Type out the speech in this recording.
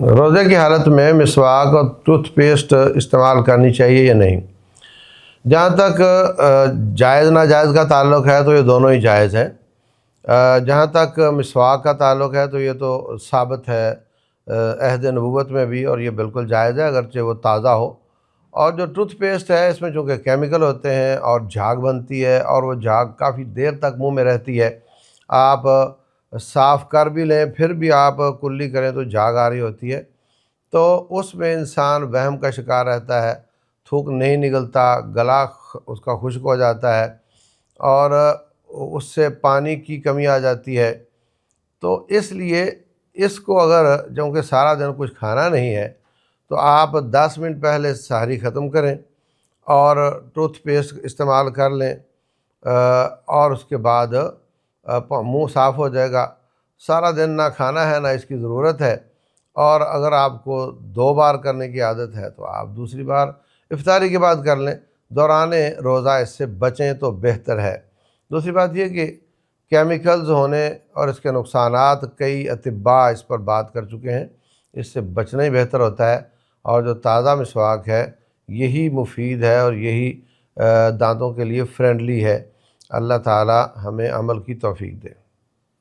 روزے کی حالت میں مسواک اور ٹوتھ پیسٹ استعمال کرنی چاہیے یا نہیں؟ جہاں تک جائز ناجائز کا تعلق ہے تو یہ دونوں ہی جائز ہیں۔ جہاں تک مسواک کا تعلق ہے تو یہ تو ثابت ہے عہد نبوت میں بھی، اور یہ بالکل جائز ہے اگرچہ وہ تازہ ہو۔ اور جو ٹوتھ پیسٹ ہے اس میں چونکہ کیمیکل ہوتے ہیں اور جھاگ بنتی ہے، اور وہ جھاگ کافی دیر تک منہ میں رہتی ہے، آپ صاف کر بھی لیں پھر بھی آپ کلی کریں تو جھاگ آ رہی ہوتی ہے، تو اس میں انسان وہم کا شکار رہتا ہے، تھوک نہیں نگلتا، گلا اس کا خشک ہو جاتا ہے اور اس سے پانی کی کمی آ جاتی ہے۔ تو اس لیے اس کو اگر کیونکہ سارا دن کچھ کھانا نہیں ہے تو آپ 10 منٹ پہلے سحری ختم کریں اور ٹوتھ پیسٹ استعمال کر لیں، اور اس کے بعد منہ صاف ہو جائے گا۔ سارا دن نہ کھانا ہے نہ اس کی ضرورت ہے، اور اگر آپ کو 2 بار کرنے کی عادت ہے تو آپ دوسری بار افطاری کے بعد کر لیں۔ دوران روزہ اس سے بچیں تو بہتر ہے۔ دوسری بات یہ کہ کیمیکلز ہونے اور اس کے نقصانات، کئی اطباء اس پر بات کر چکے ہیں، اس سے بچنا ہی بہتر ہوتا ہے، اور جو تازہ مسواک ہے یہی مفید ہے اور یہی دانتوں کے لیے فرینڈلی ہے۔ اللہ تعالی ہمیں عمل کی توفیق دے۔